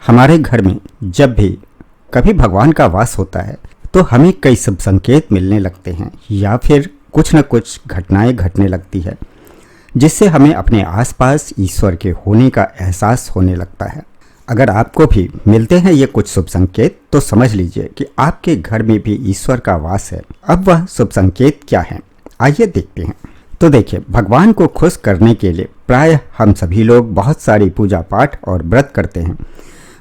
हमारे घर में जब भी कभी भगवान का वास होता है तो हमें कई सब संकेत मिलने लगते हैं या फिर कुछ न कुछ घटनाएं घटने लगती है जिससे हमें अपने आसपास ईश्वर के होने का एहसास होने लगता है। अगर आपको भी मिलते हैं ये कुछ शुभ संकेत तो समझ लीजिए कि आपके घर में भी ईश्वर का वास है। अब वह शुभ संकेत क्या है, आइए देखते हैं। तो देखिए, भगवान को खुश करने के लिए प्रायः हम सभी लोग बहुत सारी पूजा पाठ और व्रत करते हैं।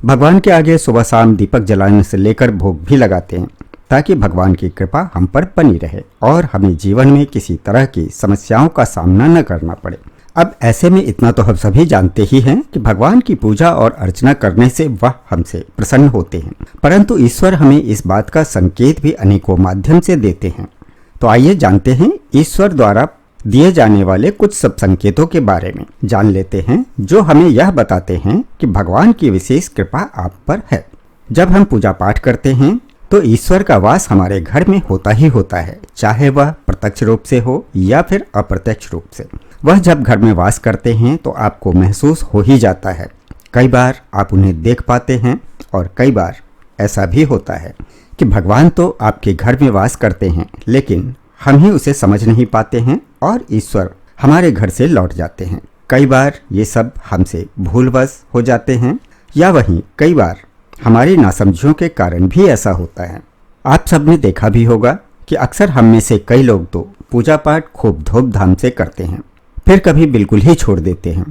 भगवान के आगे सुबह शाम दीपक जलाने से लेकर भोग भी लगाते हैं ताकि भगवान की कृपा हम पर बनी रहे और हमें जीवन में किसी तरह की समस्याओं का सामना न करना पड़े। अब ऐसे में इतना तो हम सभी जानते ही हैं कि भगवान की पूजा और अर्चना करने से वह हमसे प्रसन्न होते हैं, परंतु ईश्वर हमें इस बात का संकेत भी अनेकों माध्यम से देते हैं। तो आइए जानते हैं ईश्वर द्वारा दिए जाने वाले कुछ सब संकेतों के बारे में जान लेते हैं जो हमें यह बताते हैं कि भगवान की विशेष कृपा आप पर है। जब हम पूजा पाठ करते हैं तो ईश्वर का वास हमारे घर में होता ही होता है, चाहे वह प्रत्यक्ष रूप से हो या फिर अप्रत्यक्ष रूप से। वह जब घर में वास करते हैं तो आपको महसूस हो ही जाता है। कई बार आप उन्हें देख पाते हैं और कई बार ऐसा भी होता है कि भगवान तो आपके घर में वास करते हैं लेकिन हम ही उसे समझ नहीं पाते हैं और ईश्वर हमारे घर से लौट जाते हैं। कई बार ये सब हमसे भूलवश हो जाते हैं या वहीं कई बार हमारी नासमझियों के कारण भी ऐसा होता है। आप सबने देखा भी होगा कि अक्सर हम में से कई लोग तो पूजा पाठ खूब धूमधाम से करते हैं, फिर कभी बिल्कुल ही छोड़ देते हैं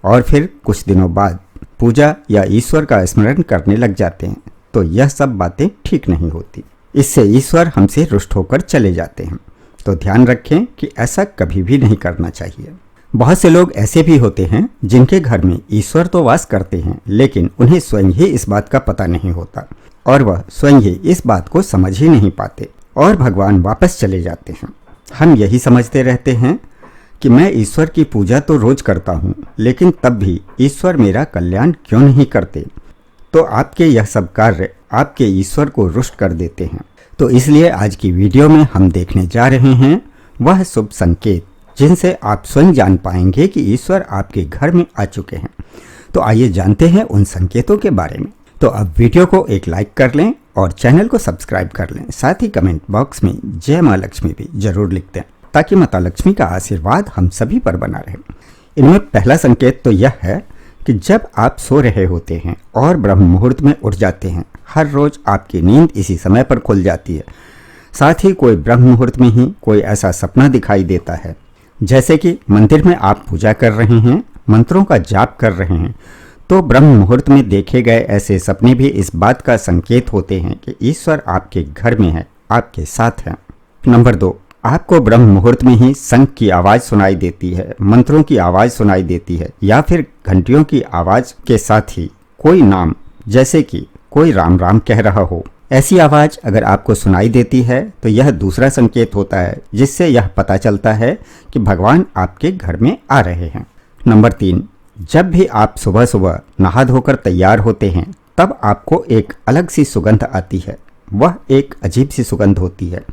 और फिर कुछ दिनों बाद पूजा या ईश्वर का स्मरण करने लग जाते हैं। तो यह सब बातें ठीक नहीं होती, इससे ईश्वर हमसे रुष्ट होकर चले जाते हैं। तो ध्यान रखें कि ऐसा कभी भी नहीं करना चाहिए। बहुत से लोग ऐसे भी होते हैं जिनके घर में ईश्वर तो वास करते हैं लेकिन उन्हें स्वयं ही इस बात का पता नहीं होता और वह स्वयं ही इस बात को समझ ही नहीं पाते और भगवान वापस चले जाते हैं। हम यही समझते रहते हैं कि मैं ईश्वर की पूजा तो रोज करता हूँ लेकिन तब भी ईश्वर मेरा कल्याण क्यों नहीं करते। तो आपके यह सब कार्य आपके ईश्वर को रुष्ट कर देते हैं। तो इसलिए आज की वीडियो में हम देखने जा रहे हैं वह शुभ संकेत जिनसे आप स्वयं जान पाएंगे कि ईश्वर आपके घर में आ चुके हैं। तो आइए जानते हैं उन संकेतों के बारे में। तो अब वीडियो को एक लाइक कर लें और चैनल को सब्सक्राइब कर लें। साथ ही कमेंट बॉक्स में जय माँ लक्ष्मी भी जरूर लिख दें ताकि माता लक्ष्मी का आशीर्वाद हम सभी पर बना रहे। इनमें पहला संकेत तो यह है कि जब आप सो रहे होते हैं और ब्रह्म मुहूर्त में उठ जाते हैं, हर रोज आपकी नींद इसी समय पर खुल जाती है। साथ ही कोई ब्रह्म मुहूर्त में ही कोई ऐसा सपना दिखाई देता है जैसे कि मंदिर में आप पूजा कर रहे हैं, मंत्रों का जाप कर रहे हैं, तो ब्रह्म मुहूर्त में देखे गए ऐसे सपने भी इस बात का संकेत होते हैं कि ईश्वर आपके घर में है, आपके साथ है। नंबर 2, आपको ब्रह्म मुहूर्त में ही शंख की आवाज़ सुनाई देती है, मंत्रों की आवाज़ सुनाई देती है या फिर घंटियों की आवाज़ के साथ ही कोई नाम, जैसे कि कोई राम राम कह रहा हो, ऐसी आवाज़ अगर आपको सुनाई देती है तो यह दूसरा संकेत होता है जिससे यह पता चलता है कि भगवान आपके घर में आ रहे हैं। नंबर 3, जब भी आप सुबह सुबह नहा धोकर तैयार होते हैं तब आपको एक अलग सी सुगंध आती है। वह एक अजीब सी सुगंध होती है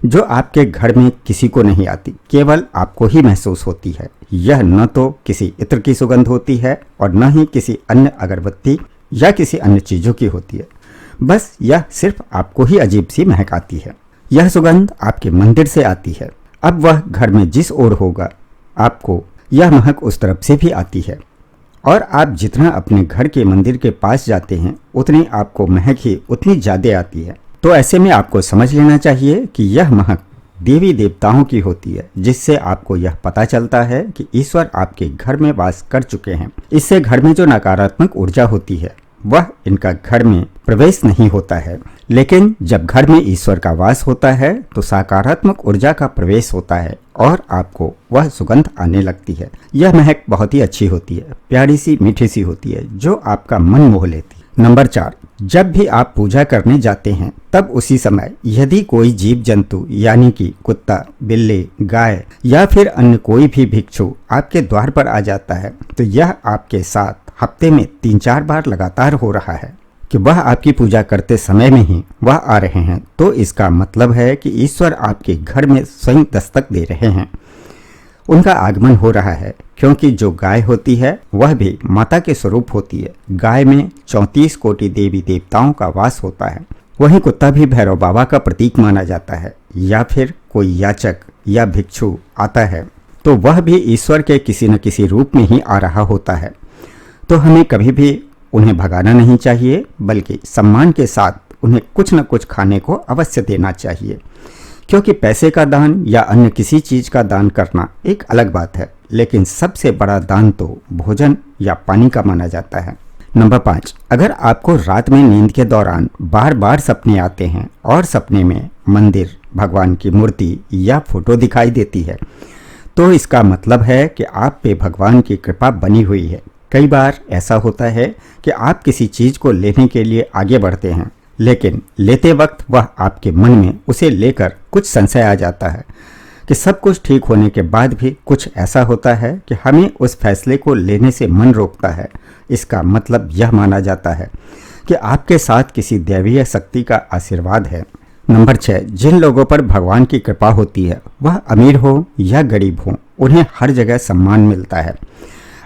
जो आपके घर में किसी को नहीं आती, केवल आपको ही महसूस होती है। यह न तो किसी इत्र की सुगंध होती है और न ही किसी अन्य अगरबत्ती या किसी अन्य चीज़ों की होती है, बस यह सिर्फ आपको ही अजीब सी महक आती है। यह सुगंध आपके मंदिर से आती है। अब वह घर में जिस ओर होगा आपको यह महक उस तरफ से भी आती है और आप जितना अपने घर के मंदिर के पास जाते हैं उतनी आपको महक ही उतनी ज़्यादा आती है। तो ऐसे में आपको समझ लेना चाहिए कि यह महक देवी देवताओं की होती है जिससे आपको यह पता चलता है कि ईश्वर आपके घर में वास कर चुके हैं। इससे घर में जो नकारात्मक ऊर्जा होती है वह इनका घर में प्रवेश नहीं होता है, लेकिन जब घर में ईश्वर का वास होता है तो सकारात्मक ऊर्जा का प्रवेश होता है और आपको वह सुगंध आने लगती है। यह महक बहुत ही अच्छी होती है, प्यारी सी मीठी सी होती है जो आपका मन मोह लेती है। नंबर 4, जब भी आप पूजा करने जाते हैं तब उसी समय यदि कोई जीव जंतु यानी कि कुत्ता, बिल्ली, गाय या फिर अन्य कोई भी भिक्षु आपके द्वार पर आ जाता है तो यह आपके साथ हफ्ते में 3-4 बार लगातार हो रहा है कि वह आपकी पूजा करते समय में ही वह आ रहे हैं, तो इसका मतलब है कि ईश्वर आपके घर में स्वयं दस्तक दे रहे हैं उनका आगमन हो रहा है, क्योंकि जो गाय होती है वह भी माता के स्वरूप होती है। गाय में 34 कोटि देवी देवताओं का वास होता है। वहीं कुत्ता भी भैरव बाबा का प्रतीक माना जाता है। या फिर कोई याचक या भिक्षु आता है तो वह भी ईश्वर के किसी न किसी रूप में ही आ रहा होता है। तो हमें कभी भी उन्हें भगाना नहीं चाहिए, बल्कि सम्मान के साथ उन्हें कुछ न कुछ खाने को अवश्य देना चाहिए। क्योंकि पैसे का दान या अन्य किसी चीज़ का दान करना एक अलग बात है, लेकिन सबसे बड़ा दान तो भोजन या पानी का माना जाता है। नंबर 5, अगर आपको रात में नींद के दौरान बार बार सपने आते हैं और सपने में मंदिर, भगवान की मूर्ति या फोटो दिखाई देती है, तो इसका मतलब है कि आप पे भगवान की कृपा बनी हुई है। कई बार ऐसा होता है कि आप किसी चीज़ को लेने के लिए आगे बढ़ते हैं, लेकिन लेते वक्त वह आपके मन में उसे लेकर कुछ संशय आ जाता है कि सब कुछ ठीक होने के बाद भी कुछ ऐसा होता है कि हमें उस फैसले को लेने से मन रोकता है। इसका मतलब यह माना जाता है कि आपके साथ किसी दैवीय शक्ति का आशीर्वाद है। नंबर 6, जिन लोगों पर भगवान की कृपा होती है, वह अमीर हो या गरीब हो, उन्हें हर जगह सम्मान मिलता है।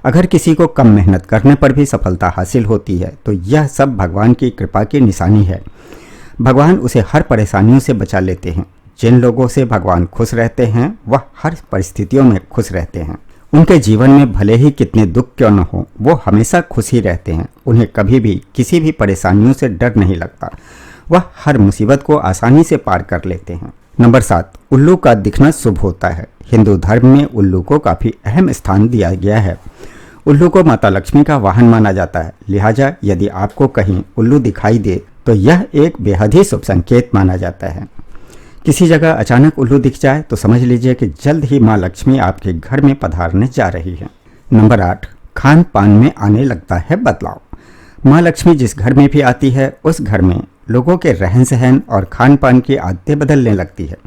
अगर किसी को कम मेहनत करने पर भी सफलता हासिल होती है तो यह सब भगवान की कृपा की निशानी है। भगवान उसे हर परेशानियों से बचा लेते हैं। जिन लोगों से भगवान खुश रहते हैं वह हर परिस्थितियों में खुश रहते हैं। उनके जीवन में भले ही कितने दुख क्यों न हो, वो हमेशा खुश ही रहते हैं। उन्हें कभी भी किसी भी परेशानियों से डर नहीं लगता। वह हर मुसीबत को आसानी से पार कर लेते हैं। नंबर 7, उल्लू का दिखना शुभ होता है। हिंदू धर्म में उल्लू को काफ़ी अहम स्थान दिया गया है। उल्लू को माता लक्ष्मी का वाहन माना जाता है। लिहाजा यदि आपको कहीं उल्लू दिखाई दे तो यह एक बेहद ही शुभ संकेत माना जाता है। किसी जगह अचानक उल्लू दिख जाए तो समझ लीजिए कि जल्द ही माँ लक्ष्मी आपके घर में पधारने जा रही है। नंबर 8, खान पान में आने लगता है बदलाव। माँ लक्ष्मी जिस घर में भी आती है उस घर में लोगों के रहन सहन और खान पान की आदतें बदलने लगती है।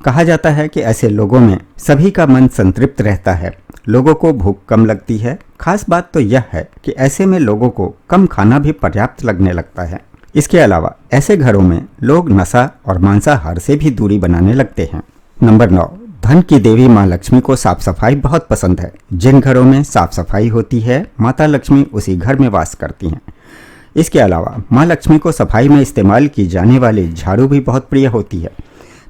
कहा जाता है कि ऐसे लोगों में सभी का मन संतृप्त रहता है, लोगों को भूख कम लगती है। खास बात तो यह है कि ऐसे में लोगों को कम खाना भी पर्याप्त लगने लगता है। इसके अलावा ऐसे घरों में लोग नशा और मांसाहार से भी दूरी बनाने लगते हैं। नंबर 9, धन की देवी माँ लक्ष्मी को साफ सफाई बहुत पसंद है। जिन घरों में साफ सफाई होती है माता लक्ष्मी उसी घर में वास करती हैं। इसके अलावा माँ लक्ष्मी को सफाई में इस्तेमाल की जाने वाली झाड़ू भी बहुत प्रिय होती है।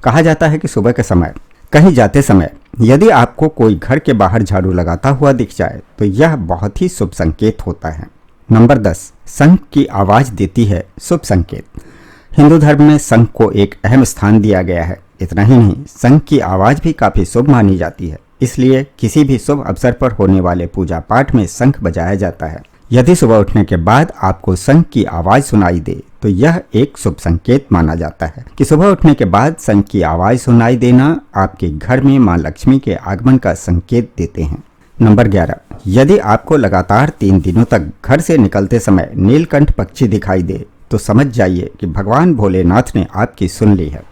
कहा जाता है कि सुबह के समय कहीं जाते समय यदि आपको कोई घर के बाहर झाड़ू लगाता हुआ दिख जाए तो यह बहुत ही शुभ संकेत होता है। नंबर 10, शंख की आवाज़ देती है शुभ संकेत। हिंदू धर्म में शंख को एक अहम स्थान दिया गया है। इतना ही नहीं, शंख की आवाज़ भी काफ़ी शुभ मानी जाती है। इसलिए किसी भी शुभ अवसर पर होने वाले पूजा पाठ में शंख बजाया जाता है। यदि सुबह उठने के बाद आपको शंख की आवाज़ सुनाई दे तो यह एक शुभ संकेत माना जाता है कि सुबह उठने के बाद शंख की आवाज़ सुनाई देना आपके घर में माँ लक्ष्मी के आगमन का संकेत देते हैं। नंबर 11, यदि आपको लगातार 3 दिनों तक घर से निकलते समय नीलकंठ पक्षी दिखाई दे तो समझ जाइए कि भगवान भोलेनाथ ने आपकी सुन ली है।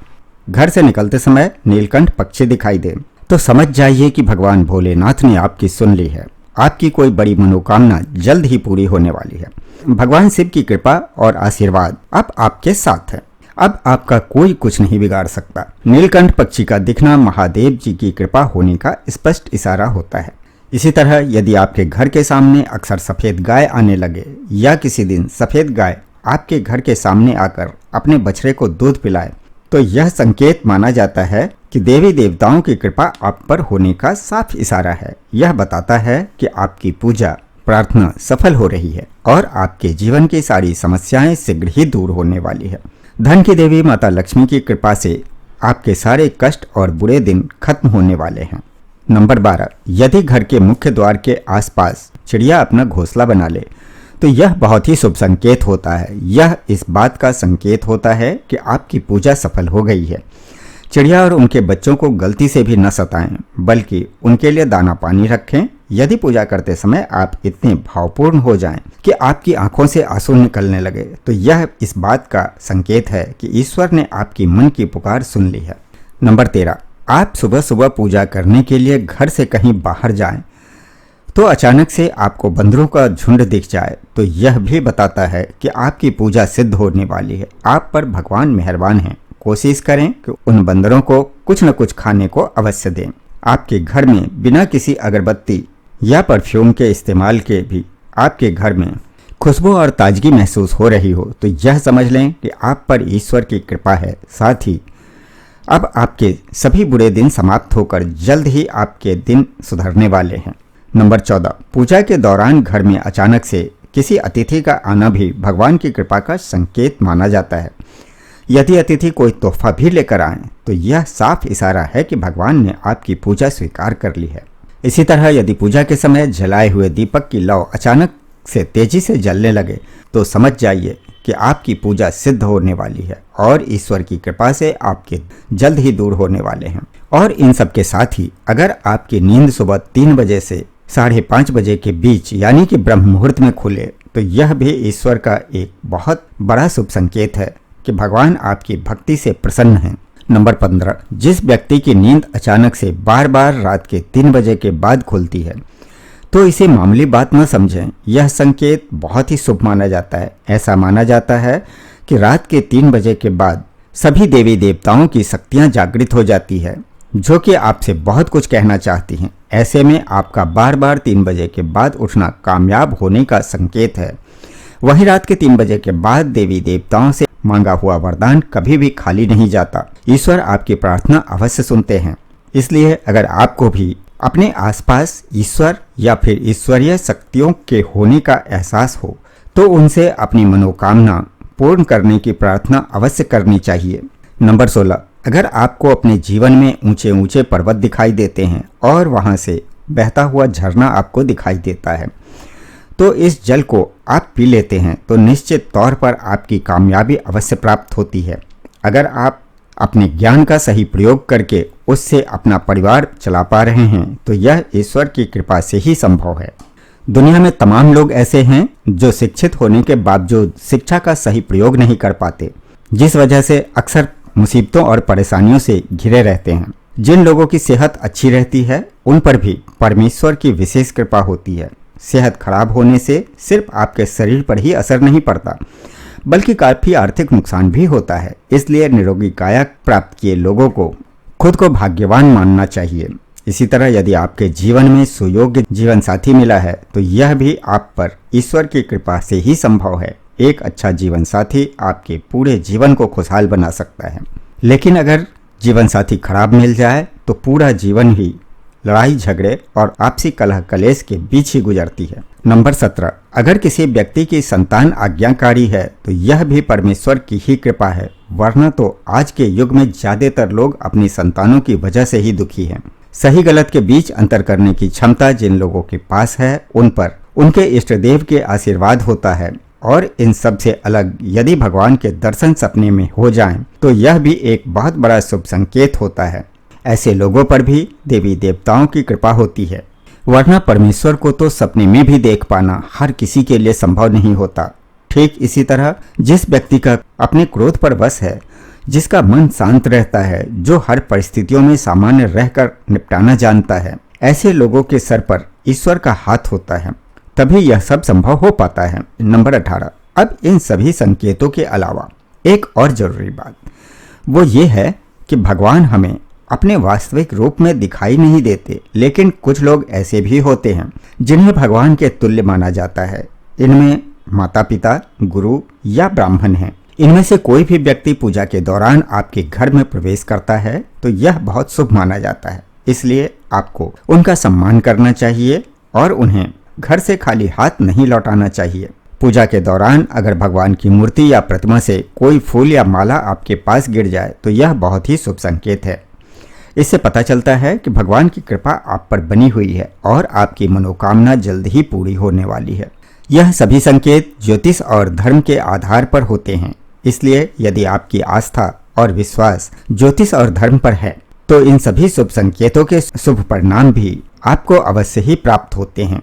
घर से निकलते समय नीलकंठ पक्षी दिखाई दे तो समझ जाइए कि भगवान भोलेनाथ ने आपकी सुन ली है। आपकी कोई बड़ी मनोकामना जल्द ही पूरी होने वाली है। भगवान शिव की कृपा और आशीर्वाद अब आपके साथ है। अब आपका कोई कुछ नहीं बिगाड़ सकता। नीलकंठ पक्षी का दिखना महादेव जी की कृपा होने का स्पष्ट इशारा होता है। इसी तरह यदि आपके घर के सामने अक्सर सफ़ेद गाय आने लगे या किसी दिन सफ़ेद गाय आपके घर के सामने आकर अपने बछड़े को दूध पिलाए तो यह संकेत माना जाता है कि देवी देवताओं की कृपा आप पर होने का साफ इशारा है। यह बताता है कि आपकी पूजा प्रार्थना सफल हो रही है और आपके जीवन की सारी समस्याएं शीघ्र ही दूर होने वाली है। धन की देवी माता लक्ष्मी की कृपा से आपके सारे कष्ट और बुरे दिन खत्म होने वाले हैं। नंबर 12, यदि घर के मुख्य द्वार के आसपास चिड़िया अपना घोंसला बना ले तो यह बहुत ही शुभ संकेत होता है। यह इस बात का संकेत होता है कि आपकी पूजा सफल हो गई है। चिड़िया और उनके बच्चों को गलती से भी न सताएं, बल्कि उनके लिए दाना पानी रखें। यदि पूजा करते समय आप इतने भावपूर्ण हो जाएं कि आपकी आंखों से आंसू निकलने लगे तो यह इस बात का संकेत है कि ईश्वर ने आपकी मन की पुकार सुन ली है। नंबर 13, आप सुबह सुबह पूजा करने के लिए घर से कहीं बाहर जाएं तो अचानक से आपको बंदरों का झुंड दिख जाए तो यह भी बताता है कि आपकी पूजा सिद्ध होने वाली है। आप पर भगवान मेहरबान हैं। कोशिश करें कि उन बंदरों को कुछ न कुछ खाने को अवश्य दें। आपके घर में बिना किसी अगरबत्ती या परफ्यूम के इस्तेमाल के भी आपके घर में खुशबू और ताजगी महसूस हो रही हो तो यह समझ लें कि आप पर ईश्वर की कृपा है। साथ ही अब आपके सभी बुरे दिन समाप्त होकर जल्द ही आपके दिन सुधरने वाले हैं। नंबर 14, पूजा के दौरान घर में अचानक से किसी अतिथि का आना भी भगवान की कृपा का संकेत माना जाता है। यदि अतिथि कोई तोहफा भी लेकर आए तो यह साफ इशारा है कि भगवान ने आपकी पूजा स्वीकार कर ली है। इसी तरह यदि पूजा के समय जलाए हुए दीपक की लौ अचानक से तेजी से जलने लगे तो समझ जाइए कि आपकी पूजा सिद्ध होने वाली है और ईश्वर की कृपा से आपके जल्द ही दूर होने वाले हैं। और इन सब के साथ ही अगर आपकी नींद सुबह 3 बजे से 5:30 बजे के बीच यानी कि ब्रह्म मुहूर्त में खुले तो यह भी ईश्वर का एक बहुत बड़ा शुभ संकेत है कि भगवान आपकी भक्ति से प्रसन्न हैं। नंबर 15, जिस व्यक्ति की नींद अचानक से बार बार रात के 3 बजे के बाद खुलती है तो इसे मामूली बात न समझें। यह संकेत बहुत ही शुभ माना जाता है। ऐसा माना जाता है कि रात के 3 बजे के बाद सभी देवी देवताओं की शक्तियां जागृत हो जाती है जो कि आपसे बहुत कुछ कहना चाहती हैं। ऐसे में आपका बार बार 3 बजे के बाद उठना कामयाब होने का संकेत है। वहीं रात के 3 बजे के बाद देवी देवताओं से मांगा हुआ वरदान कभी भी खाली नहीं जाता। ईश्वर आपकी प्रार्थना अवश्य सुनते हैं। इसलिए अगर आपको भी अपने आसपास ईश्वर या फिर ईश्वरीय शक्तियों के होने का एहसास हो तो उनसे अपनी मनोकामना पूर्ण करने की प्रार्थना अवश्य करनी चाहिए। नंबर 16, अगर आपको अपने जीवन में ऊंचे ऊंचे पर्वत दिखाई देते हैं और वहां से बहता हुआ झरना आपको दिखाई देता है तो इस जल को आप पी लेते हैं तो निश्चित तौर पर आपकी कामयाबी अवश्य प्राप्त होती है। अगर आप अपने ज्ञान का सही प्रयोग करके उससे अपना परिवार चला पा रहे हैं तो यह ईश्वर की कृपा से ही संभव है। दुनिया में तमाम लोग ऐसे हैं जो शिक्षित होने के बावजूद शिक्षा का सही प्रयोग नहीं कर पाते, जिस वजह से अक्सर मुसीबतों और परेशानियों से घिरे रहते हैं। जिन लोगों की सेहत अच्छी रहती है उन पर भी परमेश्वर की विशेष कृपा होती है। सेहत खराब होने से सिर्फ आपके शरीर पर ही असर नहीं पड़ता बल्कि काफी आर्थिक नुकसान भी होता है। इसलिए निरोगी काया प्राप्त किए लोगों को खुद को भाग्यवान मानना चाहिए। इसी तरह यदि आपके जीवन में सुयोग्य जीवन साथी मिला है तो यह भी आप पर ईश्वर की कृपा से ही संभव है। एक अच्छा जीवन साथी आपके पूरे जीवन को खुशहाल बना सकता है, लेकिन अगर जीवन साथी खराब मिल जाए तो पूरा जीवन ही लड़ाई झगड़े और आपसी कलह कलेश के बीच ही गुजरती है। नंबर 17, अगर किसी व्यक्ति की संतान आज्ञाकारी है तो यह भी परमेश्वर की ही कृपा है, वरना तो आज के युग में ज्यादातर लोग अपनी संतानों की वजह से ही दुखी हैं। सही गलत के बीच अंतर करने की क्षमता जिन लोगों के पास है उन पर उनके इष्ट देव के आशीर्वाद होता है और इन सब से अलग यदि भगवान के दर्शन सपने में हो जाएं तो यह भी एक बहुत बड़ा शुभ संकेत होता है। ऐसे लोगों पर भी देवी देवताओं की कृपा होती है, वरना परमेश्वर को तो सपने में भी देख पाना हर किसी के लिए संभव नहीं होता। ठीक इसी तरह जिस व्यक्ति का अपने क्रोध पर वश है, जिसका मन शांत रहता है, जो हर परिस्थितियों में सामान्य रहकर निपटाना जानता है, ऐसे लोगों के सर पर ईश्वर का हाथ होता है, तभी यह सब संभव हो पाता है। नंबर 18, अब इन सभी संकेतों के अलावा एक और जरूरी बात वो ये है कि भगवान हमें अपने वास्तविक रूप में दिखाई नहीं देते, लेकिन कुछ लोग ऐसे भी होते हैं जिन्हें भगवान के तुल्य माना जाता है। इनमें माता पिता, गुरु या ब्राह्मण हैं। इनमें से कोई भी व्यक्ति पूजा के दौरान आपके घर में प्रवेश करता है तो यह बहुत शुभ माना जाता है। इसलिए आपको उनका सम्मान करना चाहिए और उन्हें घर से खाली हाथ नहीं लौटाना चाहिए। पूजा के दौरान अगर भगवान की मूर्ति या प्रतिमा से कोई फूल या माला आपके पास गिर जाए तो यह बहुत ही शुभ संकेत है। इससे पता चलता है कि भगवान की कृपा आप पर बनी हुई है और आपकी मनोकामना जल्द ही पूरी होने वाली है। यह सभी संकेत ज्योतिष और धर्म के आधार पर होते हैं। इसलिए यदि आपकी आस्था और विश्वास ज्योतिष और धर्म पर है तो इन सभी शुभ संकेतों के शुभ परिणाम भी आपको अवश्य ही प्राप्त होते हैं।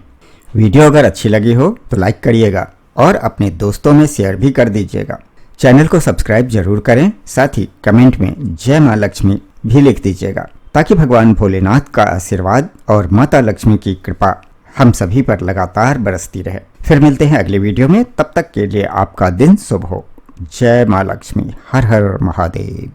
वीडियो अगर अच्छी लगी हो तो लाइक करिएगा और अपने दोस्तों में शेयर भी कर दीजिएगा। चैनल को सब्सक्राइब जरूर करें, साथ ही कमेंट में जय मां लक्ष्मी भी लिख दीजिएगा ताकि भगवान भोलेनाथ का आशीर्वाद और माता लक्ष्मी की कृपा हम सभी पर लगातार बरसती रहे। फिर मिलते हैं अगले वीडियो में, तब तक के लिए आपका दिन शुभ हो। जय मां लक्ष्मी। हर हर महादेव।